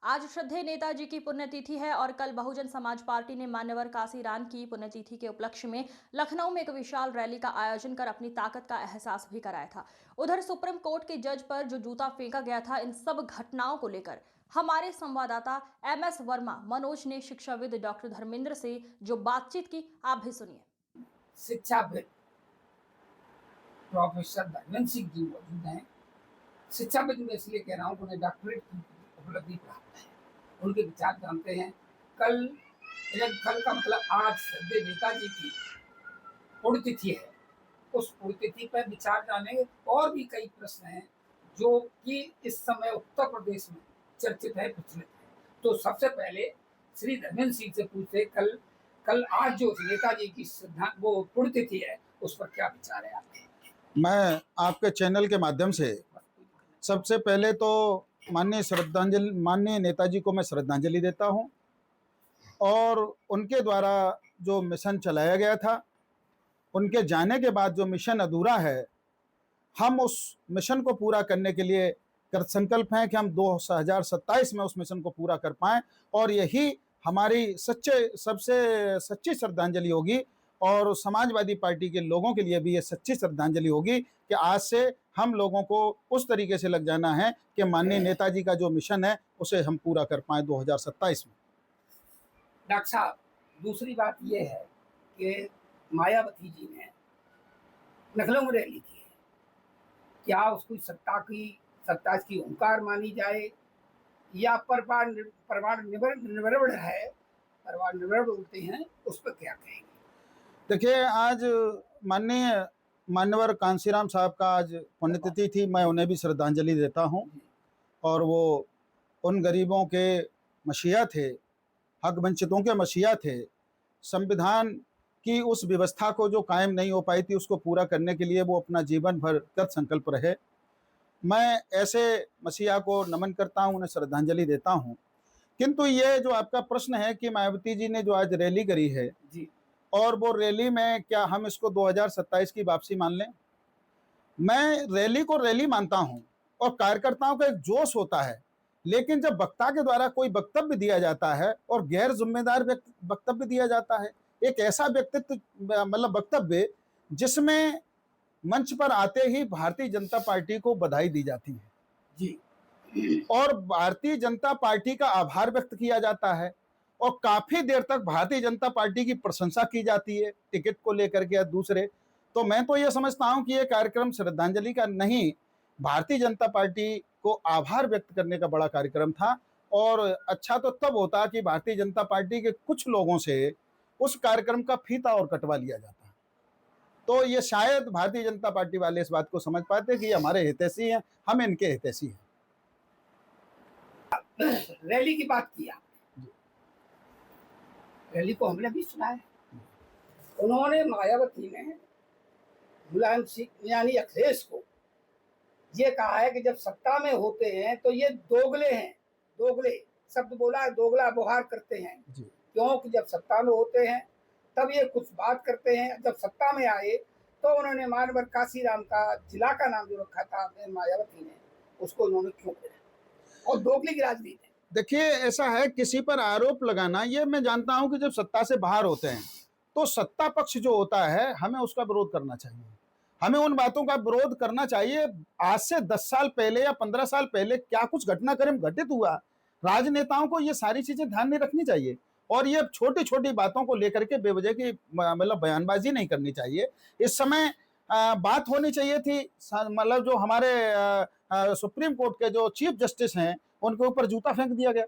आज श्रद्धेय नेताजी की पुण्यतिथि है और कल बहुजन समाज पार्टी ने मान्यवर काशीराम की पुण्यतिथि के उपलक्ष्य में लखनऊ में एक विशाल रैली का आयोजन कर अपनी ताकत का एहसास भी कराया था। उधर सुप्रीम कोर्ट के जज पर जो जूता फेंका गया था, इन सब घटनाओं को लेकर हमारे संवाददाता MS वर्मा मनोज ने शिक्षाविद डॉक्टर धर्मेंद्र से जो बातचीत की, आप भी सुनिए। शिक्षाविद प्रोफेसर धर्मेंद्र सिंह जी मौजूद हैं। शिक्षाविद में इसलिए कह रहा हूँ, उन्हें डॉक्टरेट की उपलब्धि प्राप्त है। उनके विचार जानते हैं। कल कल का मतलब आज श्रद्धेय नेताजी की पुण्यतिथि है। उस पुण्यतिथि पर विचार जानेंगे। और भी कई प्रश्न हैं जो कि इस समय उत्तर प्रदेश में चर्चित है, प्रचलित है। तो सबसे पहले श्री धर्मेंद्र सिंह से पूछते, कल आज जो नेताजी की वो पुण्यतिथि है, उस पर क्या विचार है आपके? मैं आपके चैनल के माध्यम से सबसे पहले तो माननीय नेताजी को मैं श्रद्धांजलि देता हूं। और उनके द्वारा जो मिशन चलाया गया था, उनके जाने के बाद जो मिशन अधूरा है, हम उस मिशन को पूरा करने के लिए कृत संकल्प हैं कि हम 2027 में उस मिशन को पूरा कर पाएं। और यही हमारी सबसे सच्ची श्रद्धांजलि होगी। और समाजवादी पार्टी के लोगों के लिए भी ये सच्ची श्रद्धांजलि होगी कि आज से हम लोगों को उस तरीके से लग जाना है कि माननीय नेताजी का जो मिशन है उसे हम पूरा कर पाएं 2027 में। डॉक्टर साहब, दूसरी बात यह है कि मायावती जी ने लखनऊ में रैली की है। क्या उसको सत्ता की ओंकार मानी जाए या परवान निर्भर है? परवान निर्भर बोलते हैं, उस पर क्या कहेंगे? देखिए, आज मान्यवर कांशीराम साहब का आज पुण्यतिथि थी। मैं उन्हें भी श्रद्धांजलि देता हूं। और वो उन गरीबों के मसीहा थे, हक वंचितों के मसीहा थे। संविधान की उस व्यवस्था को जो कायम नहीं हो पाई थी, उसको पूरा करने के लिए वो अपना जीवन भर कृत संकल्प रहे। मैं ऐसे मसीहा को नमन करता हूं, उन्हें श्रद्धांजलि देता हूं। किंतु ये जो आपका प्रश्न है कि मायावती जी ने जो आज रैली करी है जी, और वो रैली में क्या हम इसको 2027 की वापसी मान लें? मैं रैली को रैली मानता हूं और कार्यकर्ताओं का एक जोश होता है। लेकिन जब वक्ता के द्वारा कोई वक्तव्य दिया जाता है और गैर जिम्मेदार वक्तव्य दिया जाता है, एक ऐसा व्यक्तित्व मतलब वक्तव्य जिसमें मंच पर आते ही भारतीय जनता पार्टी को बधाई दी जाती है जी, और भारतीय जनता पार्टी का आभार व्यक्त किया जाता है और काफी देर तक भारतीय जनता पार्टी की प्रशंसा की जाती है टिकट को लेकर के या दूसरे। तो मैं तो यह समझता हूं कि यह कार्यक्रम श्रद्धांजलि का नहीं, भारतीय जनता पार्टी को आभार व्यक्त करने का बड़ा कार्यक्रम था। और अच्छा तो तब होता कि भारतीय जनता पार्टी के कुछ लोगों से उस कार्यक्रम का फीता और कटवा लिया जाता। तो ये शायद भारतीय जनता पार्टी वाले इस बात को समझ पाते कि ये हमारे हितैषी हैं, हम इनके हितैषी हैं। रैली की बात किया, रैली को हमने भी सुना है। उन्होंने, मायावती ने मुलायम सिंह यानी अखिलेश को ये कहा है कि जब सत्ता में होते हैं तो ये दोगले हैं। दोगले शब्द बोला है, दोगला व्यवहार करते हैं। क्योंकि जब सत्ता में होते हैं तब ये कुछ बात करते हैं, जब सत्ता में आए तो उन्होंने मानवर काशीराम का जिला का नाम जो रखा था मायावती ने, उसको उन्होंने क्यों किया? और दोगले की राजनीति। देखिए, ऐसा है, किसी पर आरोप लगाना, ये मैं जानता हूं कि जब सत्ता से बाहर होते हैं तो सत्ता पक्ष जो होता है, हमें उसका विरोध करना चाहिए। हमें उन बातों का विरोध करना चाहिए। आज से 10 साल पहले या 15 साल पहले क्या कुछ घटनाक्रम घटित हुआ, राजनेताओं को ये सारी चीजें ध्यान में रखनी चाहिए। और ये छोटी छोटी बातों को लेकर के बेवजह की मतलब बयानबाजी नहीं करनी चाहिए। इस समय बात होनी चाहिए थी, मतलब जो हमारे सुप्रीम कोर्ट के जो चीफ जस्टिस हैं, उनके ऊपर जूता फेंक दिया गया।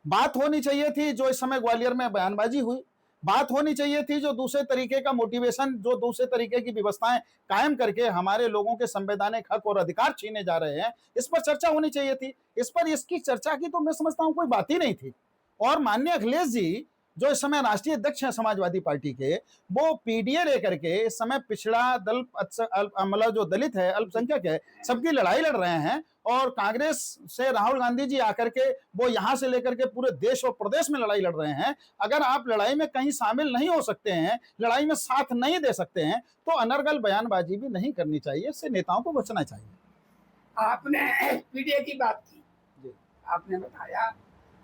बात होनी चाहिए थी जो इस समय ग्वालियर में बयानबाजी हुई। बात होनी चाहिए थी जो दूसरे तरीके का मोटिवेशन, जो दूसरे तरीके की व्यवस्थाएं कायम करके हमारे लोगों के संवैधानिक हक और अधिकार छीने जा रहे हैं, इस पर चर्चा होनी चाहिए थी। इस पर इसकी चर्चा की तो मैं समझता हूं कोई बात ही नहीं थी। और माननीय अखिलेश जी जो इस समय राष्ट्रीय अध्यक्ष हैं समाजवादी पार्टी के, वो पीडीए लेकर के इस समय पिछड़ा दल मतलब जो दलित है, अल्पसंख्यक है, सबकी लड़ाई लड़ रहे हैं। और कांग्रेस से राहुल गांधी जी आकर के वो यहां से लेकर के पूरे देश और प्रदेश में लड़ाई लड़ रहे हैं। अगर आप लड़ाई में कहीं शामिल नहीं हो सकते हैं, लड़ाई में साथ नहीं दे सकते हैं, तो अनर्गल बयानबाजी भी नहीं करनी चाहिए। इससे नेताओं को बचना चाहिए। आपने पीडीए की बात की, आपने बताया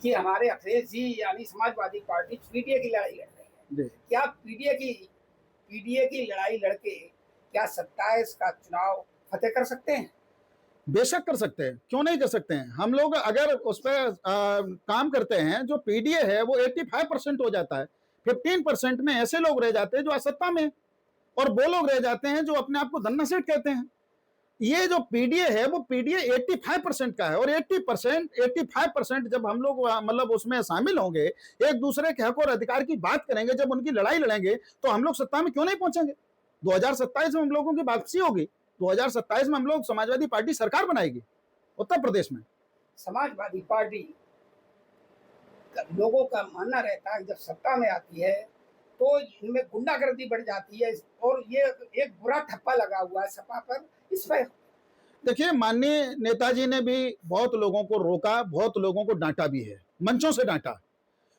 कि हमारे अखिलेश जी यानी समाजवादी पार्टी पीडीए की लड़ाई लड़ रही है। क्या पीडीए की लड़ाई लड़के क्या 27 का चुनाव फतेह कर सकते हैं? बेशक कर सकते हैं, क्यों नहीं कर सकते हैं। हम लोग अगर उस पर काम करते हैं, जो पीडीए है वो 85% हो जाता है, 15% में ऐसे लोग रह जाते हैं जो असत्ता में, और वो लोग रह जाते हैं जो अपने आप को धन्ना सेठ कहते हैं। ये जो पीडीए है वो पीडीए 85% का है, और 85% जब हम लोग मतलब उसमें शामिल होंगे, एक दूसरे के हक और अधिकार की बात करेंगे, जब उनकी लड़ाई लड़ेंगे, तो हम लोग सत्ता में क्यों नहीं पहुंचेंगे। 2027 में हम लोगों की वापसी होगी, 2027 में हम लोग समाजवादी पार्टी सरकार बनाएगी उत्तर प्रदेश में। समाजवादी पार्टी लोगों का मानना रहता है जब सत्ता में आती है तो इनमें गुंडागर्दी बढ़ जाती है, और ये एक बुरा ठप्पा लगा हुआ है सपा पर। इस पर देखिए, माननीय नेताजी ने भी बहुत लोगों को रोका, बहुत लोगों को डांटा भी है, मंचों से डांटा।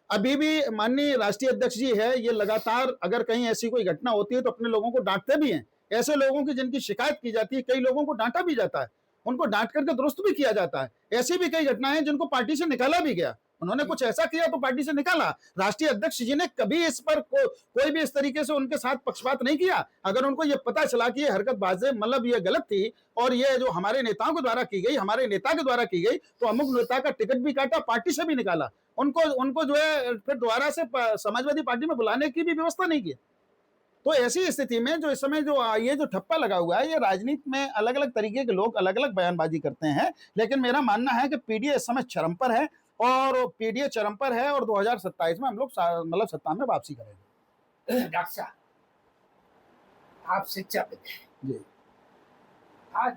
अभी भी माननीय राष्ट्रीय अध्यक्ष जी है, ये लगातार अगर कहीं ऐसी कोई घटना होती है तो अपने लोगों को डांटते भी हैं। ऐसे लोगों की जिनकी शिकायत की जाती है, कई लोगों को डांटा भी जाता है, उनको डांट करके दुरुस्त भी किया जाता है। ऐसी भी कई घटनाएं हैं जिनको पार्टी से निकाला भी गया, उन्होंने कुछ ऐसा किया तो पार्टी से निकाला। राष्ट्रीय अध्यक्ष जी ने कभी इस पर कोई भी इस तरीके से उनके साथ पक्षपात नहीं किया। अगर उनको ये पता चला कि ये हरकत बाजे मतलब ये गलत थी और ये जो हमारे नेताओं के द्वारा की गई, हमारे नेता के द्वारा की गई, तो अमुक नेता का टिकट भी काटा, पार्टी से भी निकाला, उनको जो है फिर दोबारा से समाजवादी पार्टी में बुलाने की भी व्यवस्था नहीं की। तो ऐसी स्थिति में जो इस समय जो ये जो ठप्पा लगा हुआ है, ये राजनीति में अलग अलग तरीके के लोग अलग अलग बयानबाजी करते हैं, लेकिन मेरा मानना है कि पीडीए इस समय चरम पर है, और पीडीए चरम पर है, और 2027 में हम लोग मतलब सत्ता में वापसी करेंगे। डॉक्टर साहब, आप शिक्षाविद हैं जी आज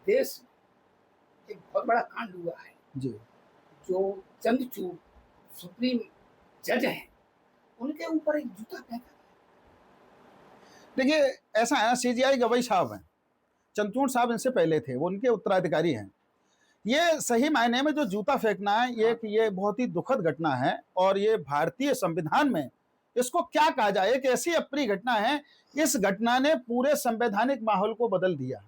देश में एक बहुत बड़ा कांड हुआ है। जी। जो चंद्रचूड़ सुप्रीम जज हैं, उनके ऊपर एक जूता फेंका। देखिए, ऐसा है, सीजीआई गवई साहब हैं, चंद्रचूड़ साहब इनसे पहले थे, वो उनके उत्तराधिकारी हैं। ये सही मायने में जो जूता फेंकना है, ये बहुत ही दुखद घटना है, और ये भारतीय संविधान में इसको क्या कहा जाए, एक ऐसी अप्रिय घटना है, इस घटना ने पूरे संवैधानिक माहौल को बदल दिया।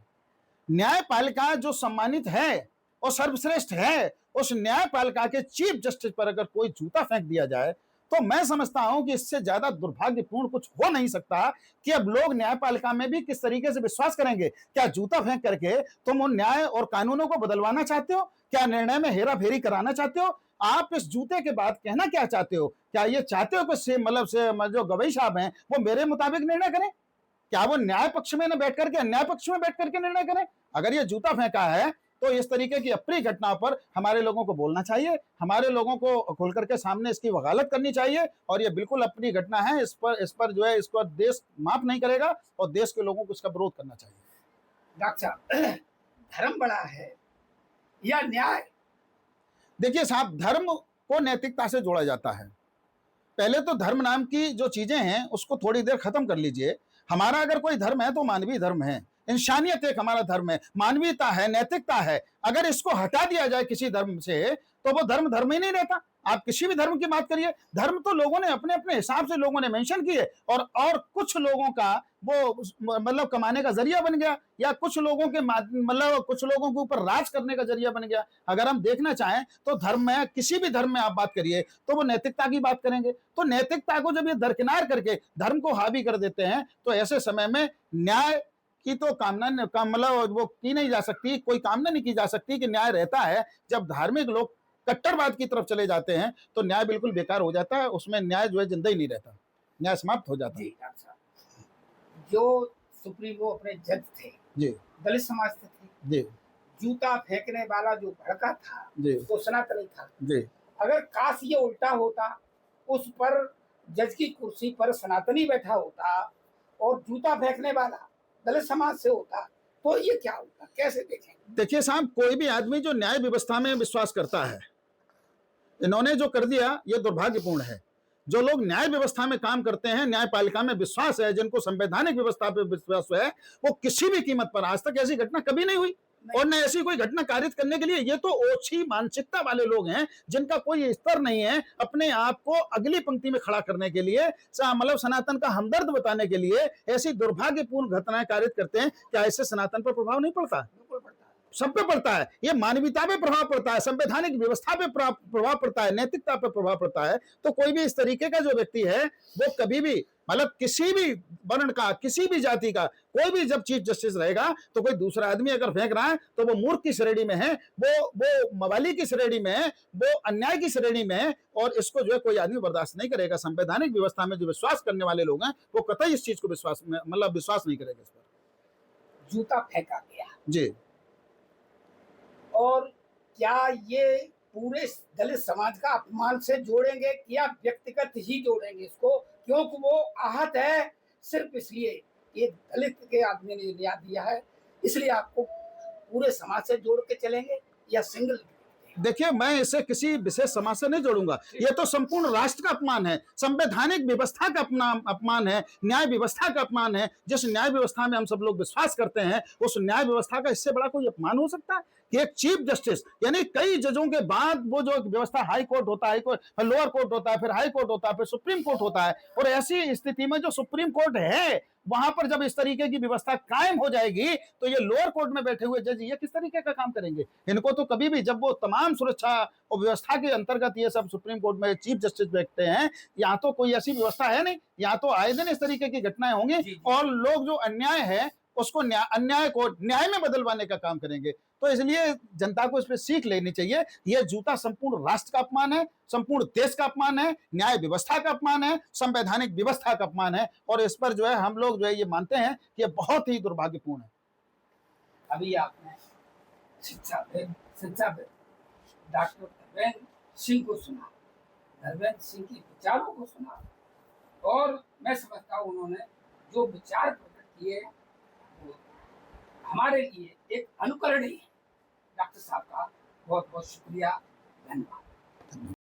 न्यायपालिका जो सम्मानित है और सर्वश्रेष्ठ है, उस न्यायपालिका के चीफ जस्टिस पर अगर कोई जूता फेंक दिया जाए, तो मैं समझता हूं कि इससे ज्यादा दुर्भाग्यपूर्ण कुछ हो नहीं सकता कि अब लोग न्यायपालिका में भी किस तरीके से विश्वास करेंगे। क्या जूता फेंक करके तुम उन न्याय और कानूनों को बदलवाना चाहते हो? क्या निर्णय में हेरा फेरी कराना चाहते हो? आप इस जूते के बाद कहना क्या चाहते हो? क्या ये चाहते हो कि जो गवई साहब हैं वो मेरे मुताबिक निर्णय करें? क्या वो न्याय पक्ष में न बैठ करके अन्याय पक्ष में बैठ करके निर्णय करें? अगर ये जूता फेंका है तो इस तरीके की अप्रिय घटना पर हमारे लोगों को बोलना चाहिए, हमारे लोगों को खुल करके सामने इसकी वकालत करनी चाहिए, और ये बिल्कुल अप्रिय घटना है। इस पर जो है, इसको देश माफ नहीं करेगा, और देश के लोगों को इसका विरोध करना चाहिए। डॉक्टर साहब, धर्म बड़ा है या न्याय? देखिए साहब, धर्म को नैतिकता से जोड़ा जाता है। पहले तो धर्म नाम की जो चीजें हैं उसको थोड़ी देर खत्म कर लीजिए। हमारा अगर कोई धर्म है तो मानवीय धर्म है, इंसानियत एक हमारा धर्म है, मानवीयता है, नैतिकता है। अगर इसको हटा दिया जाए किसी धर्म से तो वो धर्म धर्म ही नहीं रहता। आप किसी भी धर्म की बात करिए, धर्म तो लोगों ने अपने अपने हिसाब से लोगों ने मेंशन किए, और कुछ लोगों का वो मतलब कमाने का जरिया बन गया, या कुछ लोगों के मतलब कुछ लोगों के ऊपर राज करने का जरिया बन गया। अगर हम देखना चाहें तो धर्म में, किसी भी धर्म में आप बात करिए तो वो नैतिकता की बात करेंगे। तो नैतिकता को जब ये दरकिनार करके धर्म को हावी कर देते हैं, तो ऐसे समय में न्याय की तो कामना मतलब वो की नहीं जा सकती, कोई कामना नहीं की जा सकती कि न्याय रहता है। जब धार्मिक लोग कट्टरवाद की तरफ चले जाते हैं तो न्याय बिल्कुल बेकार हो जाता है, उसमें न्याय जो है जिंदा ही नहीं रहता, न्याय समाप्त हो जाता है। जी डॉक्टर साहब, जो सुप्रीमो अपने जज थे, जी दलित समाज से थे, जी जूता फेंकने वाला जो भड़का था जी वो सनातनी था। जी। अगर काश ये उल्टा होता, उस पर जज की कुर्सी पर सनातनी बैठा होता और जूता फेंकने वाला दलित समाज से होता, तो ये क्या होता, कैसे देखें? देखिए साहब, कोई भी आदमी जो न्याय व्यवस्था में विश्वास करता है, इन्होंने जो कर दिया ये दुर्भाग्यपूर्ण है। जो लोग न्याय व्यवस्था में काम करते हैं, न्यायपालिका में विश्वास है, जिनको संवैधानिक व्यवस्था पे विश्वास है, वो किसी भी कीमत पर, आज तक ऐसी घटना कभी नहीं हुई और न ऐसी कोई घटना कारित करने के लिए, ये तो ओछी मानसिकता वाले लोग हैं जिनका कोई स्तर नहीं है अपने आप को अगली पंक्ति में खड़ा करने के लिए, मतलब सनातन का हमदर्द बताने के लिए ऐसी दुर्भाग्यपूर्ण घटनाएं कारित करते हैं। क्या इससे सनातन पर प्रभाव नहीं पड़ता? बिल्कुल पड़ता है। सब पे पड़ता है, ये मानवीयता पे प्रभाव पड़ता है, संवैधानिक व्यवस्था पे प्रभाव पड़ता है, नैतिकता पे प्रभाव पड़ता है। तो कोई भी इस तरीके का जो व्यक्ति है वो कभी भी मतलब किसी भी वर्ण का, किसी भी जाति का कोई भी जब चीफ जस्टिस रहेगा तो कोई दूसरा आदमी अगर फेंक रहा है तो वो मूर्ख की श्रेणी में है, वो मवाली की श्रेणी में है, वो अन्याय की श्रेणी में है, और इसको जो है कोई आदमी बर्दाश्त नहीं करेगा। संवैधानिक व्यवस्था में जो विश्वास करने वाले लोग हैं वो कतई इस चीज को विश्वास नहीं करेगा इस पर। जूता फेंका गया जी। और क्या ये पूरे दलित समाज का अपमान से जोड़ेंगे या व्यक्तिगत ही जोड़ेंगे इसको, क्योंकि वो आहत है सिर्फ इसलिए ये दलित के आदमी ने न्याय दिया है, इसलिए आपको पूरे समाज से जोड़ के चलेंगे या सिंगल? देखिए, मैं इसे किसी विशेष समाज से नहीं जोड़ूंगा, ये तो संपूर्ण राष्ट्र का अपमान है, संवैधानिक व्यवस्था का अपमान है, न्याय व्यवस्था का अपमान है। जिस न्याय व्यवस्था में हम सब लोग विश्वास करते हैं उस न्याय व्यवस्था का इससे बड़ा कोई अपमान हो सकता है कि एक चीफ जस्टिस यानी कई जजों के बाद वो जो व्यवस्था हाई कोर्ट होता है, लोअर कोर्ट होता है, फिर हाई कोर्ट होता है, फिर सुप्रीम कोर्ट होता है, और ऐसी स्थिति में जो सुप्रीम कोर्ट है वहां पर जब इस तरीके की व्यवस्था कायम हो जाएगी तो ये लोअर कोर्ट में बैठे हुए जज ये किस तरीके का काम करेंगे? इनको तो कभी भी, जब वो तमाम सुरक्षा और व्यवस्था के अंतर्गत ये सब सुप्रीम कोर्ट में चीफ जस्टिस बैठते हैं, यहाँ तो कोई ऐसी व्यवस्था है नहीं, यहाँ तो आए दिन इस तरीके की घटनाएं होंगी और लोग जो अन्याय है उसको अन्याय को न्याय में बदलवाने का काम करेंगे। तो इसलिए जनता को इस पर सीख लेनी चाहिए। यह जूता संपूर्ण राष्ट्र का अपमान है, संपूर्ण देश का अपमान है, न्याय व्यवस्था का अपमान है, संवैधानिक व्यवस्था का अपमान है, और इस पर जो है हम लोग जो है ये मानते हैं कि यह बहुत ही दुर्भाग्यपूर्ण है। अभी आपने शिक्षा डॉक्टर धर्मेंद्र सिंह को सुना, धर्मेंद्र सिंह के विचारों को सुना, और मैं समझता हूँ उन्होंने जो विचार प्रकट किए वो हमारे लिए एक अनुकरणीय है। डॉक्टर साहब का बहुत बहुत शुक्रिया, धन्यवाद।